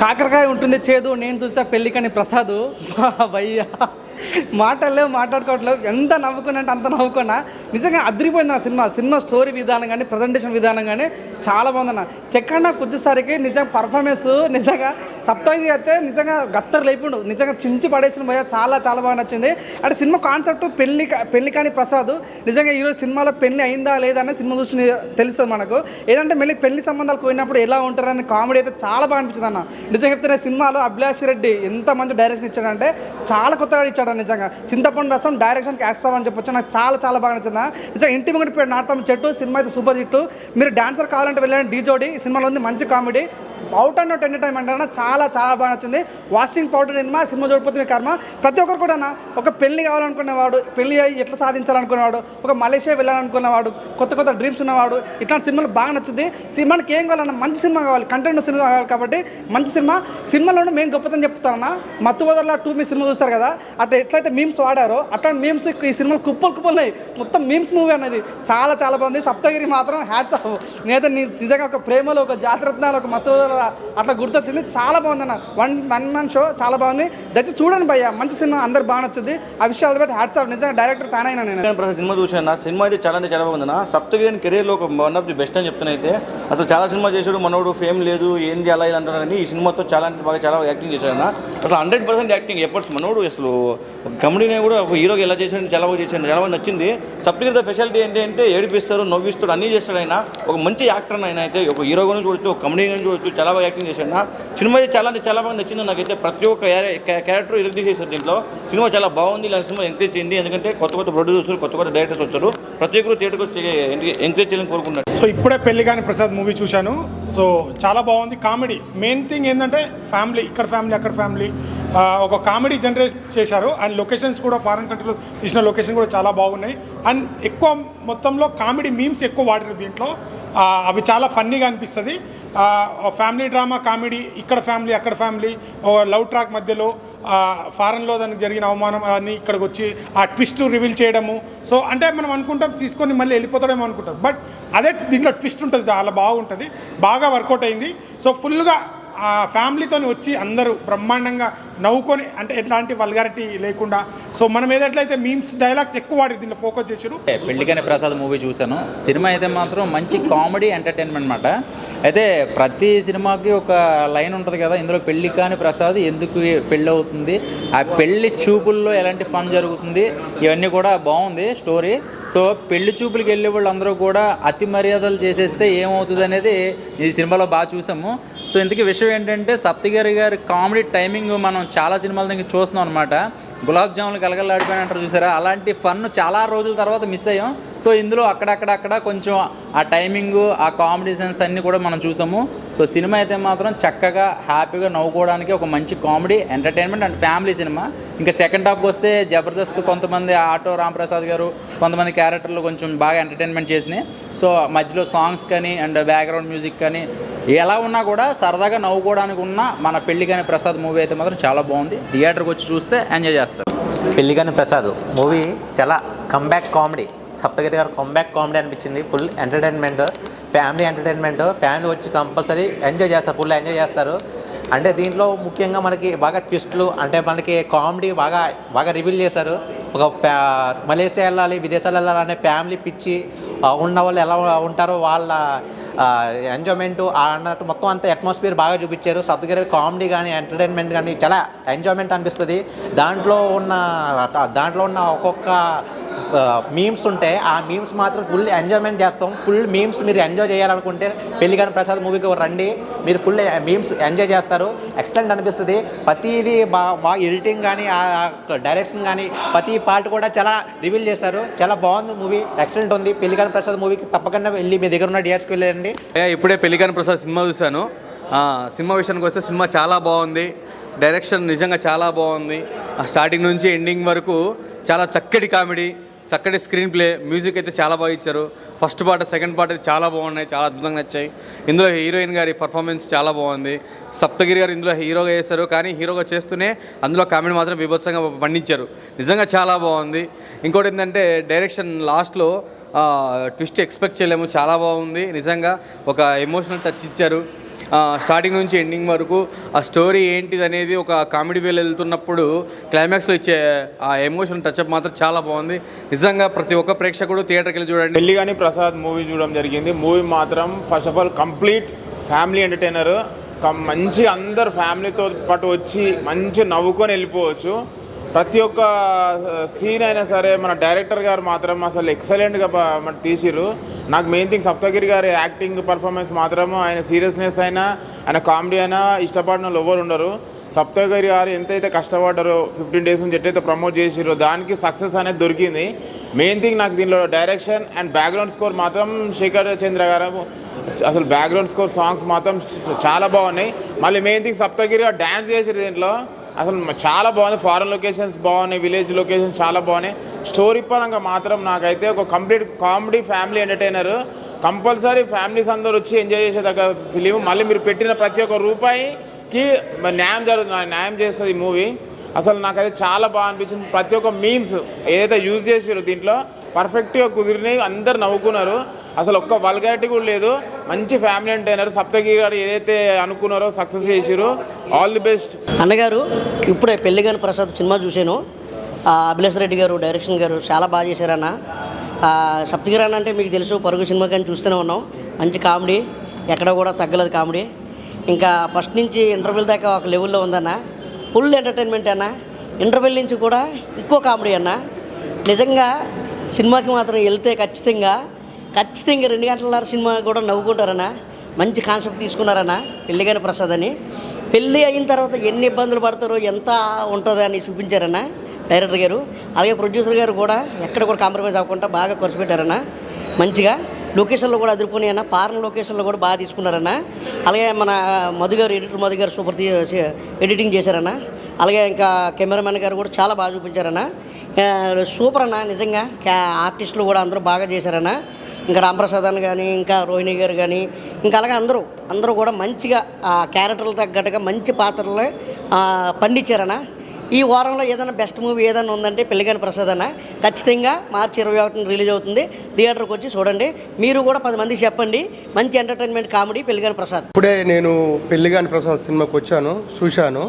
కాకరకాయ ఉంటుంది చేదు, నేను చూసా పెళ్ళికని ప్రసాద్. భయ్యా మాటలేవు, మాట్లాడుకోవట్లేవు. ఎంత నవ్వుకున్నా అంటే అంత నవ్వుకున్నా. నిజంగా అదిరిపోయింది నా సినిమా స్టోరీ విధానం కానీ ప్రజెంటేషన్ విధానం కానీ చాలా బాగుందన్న. సెకండ్ హాఫ్ వచ్చేసరికి నిజంగా పర్ఫార్మెన్స్ నిజంగా సప్తగిరి అయితే నిజంగా గత్తరు లేపుండు, నిజంగా చించి పడేసిన భయ్య. చాలా చాలా బాగా నచ్చింది. అంటే సినిమా కాన్సెప్ట్ పెళ్లి కానీ ప్రసాద్ నిజంగా ఈరోజు సినిమాలో పెళ్లి అయిందా లేదా అని సినిమా చూసి తెలుస్తుంది మనకు. ఏదంటే మళ్ళీ పెళ్లి సంబంధాలు పోయినప్పుడు ఎలా ఉంటారని కామెడీ అయితే చాలా బాగా అనిపించింది అన్న. నిజంగా చెప్తున్న సినిమాలో అభిలాష్ రెడ్డి ఎంత మంచి డైరెక్షన్ ఇచ్చాడంటే చాలా కొత్తగా ఇచ్చాడు. నిజంగా చింతపండు రసం డైరెక్షన్కి యాక్స్తావ్ అని చెప్పొచ్చు. నాకు చాలా చాలా బాగా నచ్చింది. నిజంగా ఇంటి ముంగటి నాడతాం చెట్టు సినిమా అయితే సూపర్ హిట్. మీరు డాన్సర్ కావాలంటే వెళ్ళండి, డీ జోడి సినిమాలో ఉంది. మంచి comedy, out and out entertainment అన్న. చాలా చాలా బాగా నచ్చింది. వాషింగ్ పౌడర్ సినిమా చూడకపోతే మీ కర్మ. ప్రతి ఒక్కరు కూడా ఒక పెళ్లి కావాలనుకునేవాడు, పెళ్లి అయ్యి ఎట్లా సాధించాలనుకునేవాడు, ఒక మలేషియా వెళ్ళాలనుకునేవాడు, కొత్త కొత్త డ్రీమ్స్ ఉన్నవాడు, ఇట్లాంటి సినిమాలు బాగా నచ్చుద్ది. సినిమాకి ఏం కావాలన్నా మంచి సినిమా కావాలి, కంటెంట్ సినిమా కావాలి. కాబట్టి మంచి సినిమాలో మేము గొప్పతని చెప్తానన్నా. మత్తు వదల 2 మీ సినిమా చూస్తారు కదా, అట్లా ఎట్లయితే మీమ్స్ వాడారో అట్లాంటి మీమ్స్ ఈ సినిమాలు కుప్పలు ఉన్నాయి. మొత్తం మీమ్స్ మూవీ అనేది చాలా చాలా బాగుంది. సప్తగిరి మాత్రం హ్యాట్స్ ఆఫ్. నేనైతే నిజంగా ఒక ప్రేమలో ఒక జాతరత్నాలు ఒక మత్తు అట్లా గుర్తొచ్చింది. చాలా బాగుందన్న. వన్ మ్యాన్ షో చాలా బాగుంది. దయచేసి చూడండి భయ్య, మంచి సినిమా, అందరు బాగా నచ్చుద్ది. ఆ విషయాలు బట్టి హ్యాట్స్ ఆఫ్. నిజంగా డైరెక్టర్ ఫ్యాన్ అయినా నేను. సినిమా చూసాను. సినిమా అయితే చాలా అంటే చాలా బాగుంది. సప్తగిరి కెరీర్లో ఒక వన్ ఆఫ్ ది బెస్ట్ అని చెప్తాను. అయితే అసలు చాలా సినిమా చేశాడు, మనోడు ఫేమ్ లేదు, ఏంది అలా ఇలా అంటారు. కానీ ఈ సినిమాతో చాలా అంటే బాగా చాలా యాక్టింగ్ చేశాడు అన్న. అసలు 100% యాక్టింగ్ ఎఫర్ట్స్ మనోడు. అసలు కమెడీని కూడా ఒక హీరోకి ఎలా చేశాడు, చాలా బాగా చేశాడు, చాలా బాగా నచ్చింది. సప్తగిరి స్పెషాలిటీ ఏంటి అంటే ఏడిపిస్తారు, నవ్విస్తాడు, అన్నీ చేస్తాడు ఆయన. ఒక మంచి యాక్టర్ ఆయన. అయితే ఒక హీరో గురించి చూడొచ్చు, ఒక కమెడీ గురించి చూడొచ్చు, చాలా బాగా యాక్టింగ్ చేశాడు. సినిమా అయితే చాలా అంటే చాలా బాగా నచ్చింది నాకైతే. ప్రతి ఒక్క క్యారెక్టర్ ఇరగదీసేసారు దీంట్లో. సినిమా చాలా బాగుంది. ఇలాంటి సినిమా ఎంకరేజ్ చేయండి, ఎందుకంటే కొత్త కొత్త ప్రొడ్యూసర్స్, కొత్త కొత్త డైరెక్టర్స్ వచ్చారు. ప్రతి ఒక్కరు థియేటర్కి వచ్చి ఎంకరేజ్ చేయాలని కోరుకుంటున్నారు. సో ఇప్పుడే పెళ్లి కాని ప్రసాద్ మూవీ చూశాను. సో చాలా బాగుంది. కామెడీ మెయిన్ థింగ్ ఏంటంటే ఫ్యామిలీ, ఇక్కడ ఫ్యామిలీ అక్కడ ఫ్యామిలీ, ఒక కామెడీ జనరేట్ చేశారు. అండ్ లొకేషన్స్ కూడా ఫారెన్ కంట్రీలో తీసిన లొకేషన్ కూడా చాలా బాగున్నాయి. అండ్ ఎక్కువ మొత్తంలో కామెడీ మీమ్స్ ఎక్కువ వాడారు దీంట్లో. అవి చాలా ఫన్నీగా అనిపిస్తుంది. ఫ్యామిలీ డ్రామా కామెడీ, ఇక్కడ ఫ్యామిలీ అక్కడ ఫ్యామిలీ, లవ్ ట్రాక్ మధ్యలో ఫారెన్లో దానికి జరిగిన అవమానం అని ఇక్కడికి వచ్చి ఆ ట్విస్ట్ రివీల్ చేయడము. సో అంటే మనం అనుకుంటాం తీసుకొని మళ్ళీ వెళ్ళిపోతాడేమో అనుకుంటాం, బట్ అదే దీంట్లో ట్విస్ట్ ఉంటుంది, చాలా బాగుంటుంది, బాగా వర్కౌట్ అయింది. సో ఫుల్గా ఫ్యామిలీతో వచ్చి అందరూ బ్రహ్మాండంగా నవ్వుకొని, అంటే ఎట్లాంటి వల్గారిటీ లేకుండా. సో మనం ఏదట్లయితే మీమ్స్ డైలాగ్స్ ఎక్కువ వాడి దీంట్లో ఫోకస్ చేశారు. పెళ్లికని ప్రసాద్ మూవీ చూశాను. సినిమా అయితే మాత్రం మంచి కామెడీ ఎంటర్టైన్మెంట్ అన్నమాట. అయితే ప్రతి సినిమాకి ఒక లైన్ ఉంటుంది కదా, ఇందులో పెళ్లి కాని ప్రసాద్ ఎందుకు పెళ్ళి అవుతుంది, ఆ పెళ్లి చూపుల్లో ఎలాంటి ఫన్ జరుగుతుంది, ఇవన్నీ కూడా బాగుంది స్టోరీ. సో పెళ్లి చూపులకి వెళ్ళే వాళ్ళు అందరూ కూడా అతి మర్యాదలు చేసేస్తే ఏమవుతుంది అనేది ఈ సినిమాలో బాగా చూసాము. సో ఇంతకీ విషయం ఏంటంటే సప్తగిరి గారి కామెడీ టైమింగ్ మనం చాలా సినిమాల దగ్గర చూస్తున్నాం అనమాట. గులాబ్ జాములు కలగలాడిపోయినట్టు చూసారా, అలాంటి ఫన్ చాలా రోజుల తర్వాత మిస్ అయ్యాం. సో ఇందులో అక్కడక్కడ కొంచెం ఆ టైమింగ్, ఆ కామెడీ సెన్స్ అన్నీ కూడా మనం చూసాము. సో సినిమా అయితే మాత్రం చక్కగా హ్యాపీగా నవ్వుకోవడానికి ఒక మంచి comedy entertainment and family cinema. ఇంకా సెకండ్ హాఫ్కి వస్తే జబర్దస్త్, కొంతమంది ఆటో రాంప్రసాద్ గారు, కొంతమంది క్యారెక్టర్లు కొంచెం బాగా ఎంటర్టైన్మెంట్ చేసినాయి. సో మధ్యలో సాంగ్స్ కానీ అండ్ బ్యాక్గ్రౌండ్ మ్యూజిక్ కానీ ఎలా ఉన్నా కూడా సరదాగా నవ్వుకోవడానికి ఉన్న మన పెళ్లికాని ప్రసాద్ మూవీ అయితే మాత్రం చాలా బాగుంది. థియేటర్కి వచ్చి చూస్తే ఎంజాయ్ చేస్తారు. పెళ్లికాని ప్రసాద్ మూవీ చాలా కంబ్యాక్ కామెడీ. సప్తగిరి గారు కంబ్యాక్ కామెడీ అనిపించింది. Full entertainment, family entertainment. Family వచ్చి కంపల్సరీ ఎంజాయ్ చేస్తారు, ఫుల్ ఎంజాయ్ చేస్తారు. అంటే దీంట్లో ముఖ్యంగా మనకి బాగా ట్విస్టులు, అంటే మనకి కామెడీ బాగా రివీల్ చేశారు. ఒక మలేషియా వెళ్ళాలి, విదేశాలు వెళ్ళాలనే ఫ్యామిలీ పిచ్చి ఉన్న వాళ్ళు ఎలా ఉంటారో వాళ్ళ ఎంజాయ్మెంట్ అన్నట్టు మొత్తం అంతా అట్మాస్ఫియర్ బాగా చూపించారు. సప్తగిరి కామెడీ కానీ ఎంటర్టైన్మెంట్ కానీ చాలా ఎంజాయ్మెంట్ అనిపిస్తుంది. దాంట్లో ఉన్న ఒక్కొక్క మీమ్స్ ఉంటే ఆ మీమ్స్ మాత్రం ఫుల్ ఎంజాయ్మెంట్ చేస్తాం. ఫుల్ మీమ్స్ మీరు ఎంజాయ్ చేయాలనుకుంటే పెళ్లికాని ప్రసాద్ మూవీకి రండి, మీరు ఫుల్ మీమ్స్ ఎంజాయ్ చేస్తారు. ఎక్సలెంట్ అనిపిస్తుంది. ప్రతిదీ బాగా ఎడిటింగ్ కానీ డైరెక్షన్ కానీ ప్రతి పార్ట్ కూడా చాలా రివీల్ చేశారు. చాలా బాగుంది మూవీ, ఎక్సలెంట్ ఉంది. పెళ్లికాని ప్రసాద్ మూవీకి తప్పకుండా వెళ్ళి మీ దగ్గర ఉన్న థియేటర్స్కి వెళ్ళండి. ఇప్పుడే పెళ్లికాని ప్రసాద్ సినిమా చూశాను. సినిమా విషయానికి వస్తే సినిమా చాలా బాగుంది. డైరెక్షన్ నిజంగా చాలా బాగుంది. స్టార్టింగ్ నుంచి ఎండింగ్ వరకు చాలా చక్కటి కామెడీ, చక్కటి స్క్రీన్ ప్లే, మ్యూజిక్ అయితే చాలా బాగా ఇచ్చారు. ఫస్ట్ పార్ట్ సెకండ్ పార్ట్ అయితే చాలా బాగున్నాయి, చాలా అద్భుతంగా నచ్చాయి. ఇందులో హీరోయిన్ గారి పర్ఫార్మెన్స్ చాలా బాగుంది. సప్తగిరి గారు ఇందులో హీరోగా చేశారు, కానీ హీరోగా చేస్తూనే అందులో కామెడీ మాత్రం బీభత్సంగా పండించారు. నిజంగా చాలా బాగుంది. ఇంకోటి ఏంటంటే డైరెక్షన్ లాస్ట్లో ట్విస్ట్ ఎక్స్పెక్ట్ చేయలేము, చాలా బాగుంది. నిజంగా ఒక ఎమోషనల్ టచ్ ఇచ్చారు. స్టార్టింగ్ నుంచి ఎండింగ్ వరకు ఆ స్టోరీ ఏంటిది అనేది ఒక కామెడీ వేలో వెళ్తున్నప్పుడు క్లైమాక్స్లో ఇచ్చే ఆ ఎమోషన్ టచ్అప్ మాత్రం చాలా బాగుంది. నిజంగా ప్రతి ఒక్క ప్రేక్షకుడు థియేటర్కి వెళ్ళి చూడండి. పెళ్లిగాని ప్రసాద్ మూవీ చూడడం జరిగింది. మూవీ మాత్రం first of all complete family entertainer. మంచి అందరు ఫ్యామిలీతో పాటు వచ్చి మంచి నవ్వుకొని వెళ్ళిపోవచ్చు. ప్రతి ఒక్క సీన్ అయినా సరే మన డైరెక్టర్ గారు మాత్రం అసలు ఎక్సలెంట్గా మన తీసిరు. నాకు మెయిన్ థింగ్ సప్తగిరి గారి యాక్టింగ్ పర్ఫార్మెన్స్ మాత్రము, ఆయన సీరియస్నెస్ అయినా ఆయన కామెడీ అయినా ఇష్టపడిన వాళ్ళు ఎవరు ఉండరు. సప్తగిరి గారు ఎంతైతే కష్టపడ్డారో 15 days నుంచి ఎట్లయితే ప్రమోట్ చేసిరో దానికి సక్సెస్ అనేది దొరికింది. మెయిన్ థింగ్ నాకు దీనిలో డైరెక్షన్ అండ్ బ్యాక్గ్రౌండ్ స్కోర్ మాత్రం శేఖర్ చంద్ర గారు అసలు బ్యాక్గ్రౌండ్ స్కోర్ సాంగ్స్ మాత్రం చాలా బాగున్నాయి. మళ్ళీ మెయిన్ థింగ్ సప్తగిరి గారు డ్యాన్స్ చేసారు దీంట్లో, అసలు చాలా బాగుంది. ఫారెన్ లొకేషన్స్ బాగున్నాయి, విలేజ్ లొకేషన్స్ చాలా బాగున్నాయి. స్టోరీ పరంగా మాత్రం నాకైతే ఒక complete comedy family entertainer. Compulsory families అందరూ వచ్చి ఎంజాయ్ చేసేదాకా ఫిలిం. మళ్ళీ మీరు పెట్టిన ప్రతి ఒక్క రూపాయికి న్యాయం చేస్తుంది ఈ మూవీ. అసలు నాకైతే చాలా బాగా అనిపించింది. ప్రతి ఒక్క మీమ్స్ ఏదైతే యూజ్ చేసారో దీంట్లో పర్ఫెక్ట్గా కుదిరినాయి, అందరు నవ్వుకున్నారు. అసలు ఒక్క వల్గారిటీ కూడా లేదు. మంచి ఫ్యామిలీ ఎంటర్టైనర్. సప్తగిరి గారు ఏదైతే అనుకున్నారో సక్సెస్ చేసారు. All the best. అన్నగారు ఇప్పుడే పెళ్లిగాని ప్రసాద్ సినిమా చూశాను. అభిలాష్ రెడ్డి గారు డైరెక్షన్ గారు చాలా బాగా చేశారన్న. సప్తగిరి అన్న అంటే మీకు తెలుసు, పరుగు సినిమా కానీ చూస్తూనే ఉన్నాం. మంచి కామెడీ, ఎక్కడ కూడా తగ్గలేదు కామెడీ. ఇంకా ఫస్ట్ నుంచి ఇంటర్వెల్ దాకా ఒక లెవెల్లో ఉందన్న. ఫుల్ ఎంటర్టైన్మెంట్ అన్న. ఇంటర్వెల్ నుంచి కూడా ఇంకో కామెడీ అన్న. నిజంగా సినిమాకి మాత్రం వెళ్తే ఖచ్చితంగా 2 గంటల సినిమా కూడా నవ్వుకుంటారన్న. మంచి కాన్సెప్ట్ తీసుకున్నారన్న పెళ్లిగాని ప్రసాద్ అని. పెళ్ళి అయిన తర్వాత ఎన్ని ఇబ్బందులు పడతారో ఎంత ఉంటుందో అని చూపించారన్న డైరెక్టర్ గారు. అలాగే ప్రొడ్యూసర్ గారు కూడా ఎక్కడ కూడా కాంప్రమైజ్ అవ్వకుండా బాగా ఖర్చు పెట్టారన్న. మంచిగా లొకేషన్లో కూడా అదిరిపోయినాయన్న. ఫారెన్ లొకేషన్లో కూడా బాగా తీసుకున్నారన్న. అలాగే మన ఎడిటర్ మధు గారు సూపర్ ఎడిటింగ్ చేశారన్న. అలాగే ఇంకా కెమెరామెన్ గారు కూడా చాలా బాగా చూపించారన్న. సూపర్ అన్న. నిజంగా ఆర్టిస్టులు కూడా అందరూ బాగా చేశారన్న. ఇంకా రాంప్రసాద్ అన్న కానీ, ఇంకా రోహిణి గారు కానీ, ఇంకా అలాగే అందరూ కూడా మంచిగా క్యారెక్టర్లు తగ్గట్టుగా మంచి పాత్రలు పండించారన్న. ఈ వారంలో ఏదైనా బెస్ట్ మూవీ ఏదైనా ఉందంటే పెళ్లిగాని ప్రసాద్ అన్న. ఖచ్చితంగా March 21 రిలీజ్ అవుతుంది. థియేటర్కి వచ్చి చూడండి. మీరు కూడా 10 మందికి చెప్పండి. మంచి ఎంటర్టైన్మెంట్ కామెడీ పెళ్లిగాని ప్రసాద్. ఇప్పుడే నేను పెళ్లిగాని ప్రసాద్ సినిమాకి వచ్చాను, చూశాను.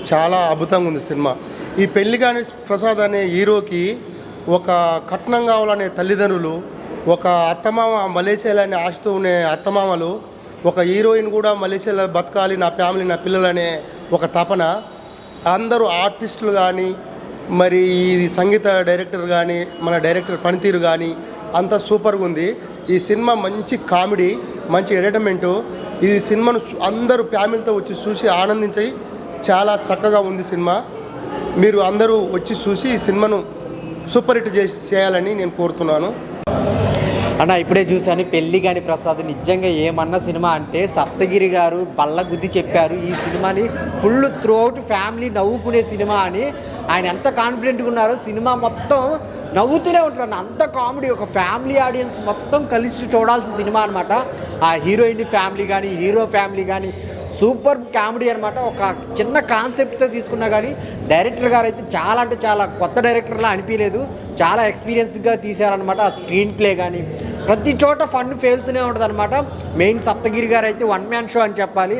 చాలా అద్భుతంగా ఉంది సినిమా. ఈ పెళ్లిగాని ప్రసాద్ అనే హీరోకి ఒక కట్నం కావాలనే తల్లిదండ్రులు, ఒక అత్తమామ మలేషియాలోనే ఆశతో ఉండే అత్తమామలు, ఒక హీరోయిన్ కూడా మలేషియాలో బతకాలి, నా ఫ్యామిలీ నా పిల్లలనే ఒక తపన. అందరూ ఆర్టిస్టులు కానీ, మరి ఈ సంగీత డైరెక్టర్ కానీ, మన డైరెక్టర్ పనితీరు కానీ అంతా సూపర్గా ఉంది. ఈ సినిమా మంచి కామెడీ, మంచి ఎంటర్టైన్మెంటు. ఈ సినిమాను అందరూ ఫ్యామిలీతో వచ్చి చూసి ఆనందించి చాలా చక్కగా ఉంది సినిమా. మీరు అందరూ వచ్చి చూసి ఈ సినిమాను సూపర్ హిట్ చేయాలని నేను కోరుతున్నాను. అన్న ఇప్పుడే చూశాను పెళ్లిగాని ప్రసాద్. నిజంగా ఏమన్నా సినిమా అంటే సప్తగిరి గారు బల్ల గుద్ది చెప్పారు. ఈ సినిమాని ఫుల్ త్రూఅవుట్ ఫ్యామిలీ నవ్వుకునే సినిమా అని. ఆయన ఎంత కాన్ఫిడెంట్గా ఉన్నారో సినిమా మొత్తం నవ్వుతూనే ఉంటారు. అంత కామెడీ, ఒక ఫ్యామిలీ ఆడియన్స్ మొత్తం కలిసి చూడాల్సిన సినిమా అనమాట. ఆ హీరోయిన్ ఫ్యామిలీ కానీ, హీరో ఫ్యామిలీ కానీ సూపర్ కామెడీ అనమాట. ఒక చిన్న కాన్సెప్ట్తో తీసుకున్నా కానీ డైరెక్టర్ గారు అయితే చాలా అంటే చాలా కొత్త డైరెక్టర్లా అనిపించలేదు. చాలా ఎక్స్పీరియన్స్గా తీశారనమాట. ఆ స్క్రీన్ ప్లే కానీ ప్రతి చోట ఫన్ ఫేలుతూనే ఉంటుంది అనమాట. మెయిన్ సప్తగిరి గారు అయితే 1 man షో అని చెప్పాలి.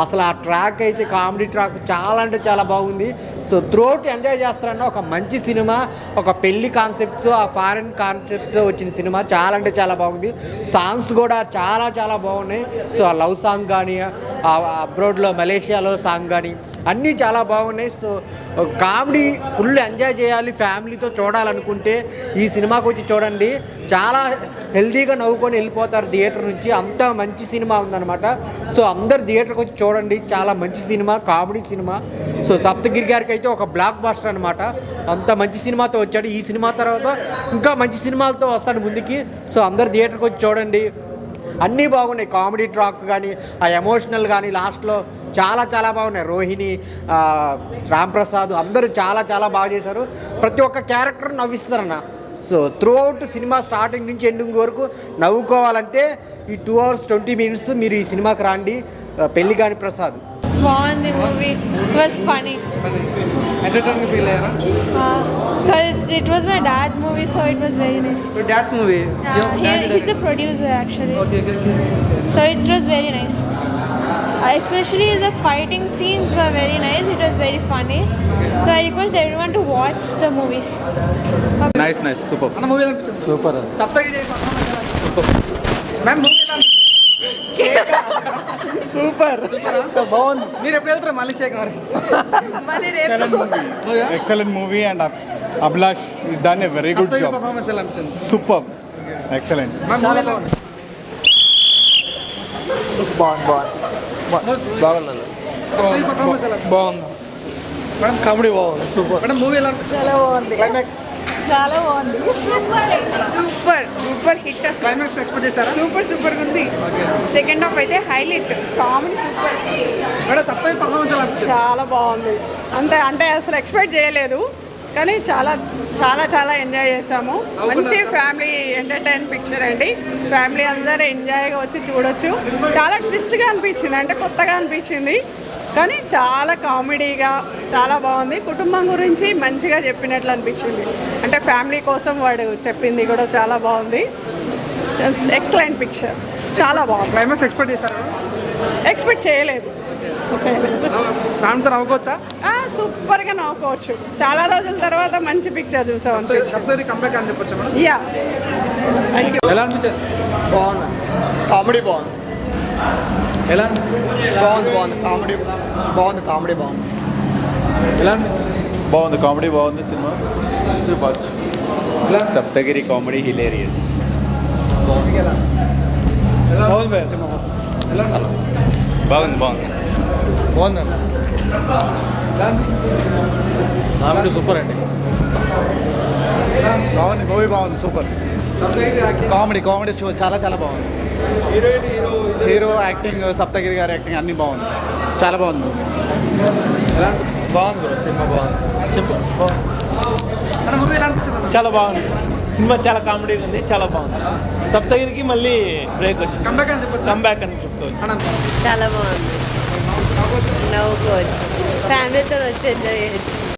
అసలు ఆ ట్రాక్ అయితే కామెడీ ట్రాక్ చాలా అంటే చాలా బాగుంది. సో త్రూఅవుట్ ఎంజాయ్ చేస్తారన్న. ఒక మంచి సినిమా, ఒక పెళ్లి కాన్సెప్ట్తో, ఆ ఫారెన్ కాన్సెప్ట్తో వచ్చిన సినిమా చాలా అంటే చాలా బాగుంది. సాంగ్స్ కూడా చాలా చాలా బాగున్నాయి. సో ఆ లవ్ సాంగ్ కానీ, అబ్రాడ్లో మలేషియాలో సాంగ్ కానీ అన్నీ చాలా బాగున్నాయి. సో కామెడీ ఫుల్ ఎంజాయ్ చేయాలి, ఫ్యామిలీతో చూడాలనుకుంటే ఈ సినిమాకి వచ్చి చూడండి. చాలా హెల్తీగా నవ్వుకొని వెళ్ళిపోతారు థియేటర్ నుంచి. అంత మంచి సినిమా ఉందన్నమాట. సో అందరు థియేటర్కి వచ్చి చూడండి. చాలా మంచి cinema, comedy cinema. So Saptagiri గారికి అయితే ఒక బ్లాక్ బస్టర్ అనమాట. అంత మంచి సినిమాతో వచ్చాడు. ఈ సినిమా తర్వాత ఇంకా మంచి సినిమాలతో వస్తాడు ముందుకి. సో అందరు థియేటర్కి వచ్చి చూడండి. అన్నీ బాగున్నాయి. కామెడీ ట్రాక్ కానీ, ఆ ఎమోషనల్ కానీ లాస్ట్లో చాలా చాలా బాగున్నాయి. రోహిణి, రాంప్రసాద్ అందరూ చాలా చాలా బాగా చేశారు. ప్రతి ఒక్క క్యారెక్టర్ నవ్విస్తారన్న. సో త్రూఅవుట్ సినిమా స్టార్టింగ్ నుంచి ఎండింగ్ వరకు నవ్వుకోవాలంటే ఈ 2 hours 20 minutes మీరు ఈ సినిమాకి రండి. పెళ్లిగాని ప్రసాద్ బాగుంది movie. It was funny. Entertainment feel అయ్యారా? Because it was my dad's movie, so it was very nice. Your dad's movie? He's the producer actually. Okay. So it was very nice. Especially the fighting scenes were very nice. It was very funny. So I request everyone to watch the movies. Nice super అన్న movie ఎలా అనిపించింది? Super Saptagiri ma'am movie ఎలా అనిపించింది? Super బాగుంది. మీరు ఎప్పుడు వెళ్తారా మళ్ళీ షేక్ గారు? Excellent movie and Abhilash done a very good job. Performance ఎలా అనిపించింది? Super excellent. మ్యామ్ మూవీ ఎలా ఉంది? బాగుంది. పర్ఫార్మెన్స్ ఎలా ఉంది? బాగుంది. మేడం కామెడీ బాగుంది. సూపర్. మేడం మూవీ ఎలా అనిపించింది? చాలా బాగుంది. క్లైమాక్స్ చాలా బాగుంది. Super hit. క్లైమాక్స్ ఎక్స్పెక్ట్ చేశారా? సూపర్ ఉంది. సెకండ్ హాఫ్ అయితే highlight. Comedy super. Madam Saptagiri performance ఎలా అనిపించింది? చాలా బాగుంది. అంటే అసలు ఎక్స్పెక్ట్ చేయలేదు, కానీ చాలా ఎంజాయ్ చేసాము. మంచి ఫ్యామిలీ ఎంటర్టైన్ పిక్చర్ అండి. ఫ్యామిలీ అందరూ ఎంజాయ్గా వచ్చి చూడొచ్చు. చాలా ట్విస్ట్గా అనిపించింది, అంటే కొత్తగా అనిపించింది, కానీ చాలా కామెడీగా చాలా బాగుంది. కుటుంబం గురించి మంచిగా చెప్పినట్లు అనిపించింది. అంటే ఫ్యామిలీ కోసం వాడు చెప్పింది కూడా చాలా బాగుంది. ఎక్సలెంట్ పిక్చర్, చాలా బాగుంది. క్లైమాక్స్ ఎక్స్పెక్ట్ చేశారా? ఎక్స్పెక్ట్ చేయలేదు. ఫ్యామిలీతో నవ్వుకోవచ్చా? సూపర్గా నవ్వుకోవచ్చు. చాలా రోజుల తర్వాత మంచి పిక్చర్ చూసాం అనిపించింది. సప్తగిరి కంబ్యాక్ అని చెప్పొచ్చా మేడం? Yeah, thank you. ఎలా అనిపించేది? బాగుంది. కామెడీ బాగుంది. ఎలా అనిపించింది? బాగుంది. కామెడీ బాగుంది. ఎలా అనిపించింది? బాగుంది, కామెడీ బాగుంది cinema. Super. Saptagiri comedy hilarious. బాగుంది సినిమా. ఎలా బాగుంది కామెడీ సూపర్ అండి. బాగుంది, మూవీ బాగుంది. సూపర్ కామెడీ చాలా బాగుంది. హీరో యాక్టింగ్, సప్తగిరి గారి యాక్టింగ్ అన్నీ బాగుంది. చాలా బాగుంది. బాగుంది బ్రో, సినిమా బాగుంది. చెప్పు. మూవీ ఎలా అనిపించింది? చాలా బాగుంది సినిమా, చాలా కామెడీగా ఉంది, చాలా బాగుంది. సప్తగిరికి మళ్ళీ బ్రేక్ వచ్చింది. కంబ్యాక్ అని చెప్పొచ్చు. కంబ్యాక్ అని చెప్పుకోవచ్చు. చాలా బాగుంది. నవ్వుకోవచ్చు. ఫ్యామిలీతో వచ్చి ఎంజాయ్ చేయొచ్చు.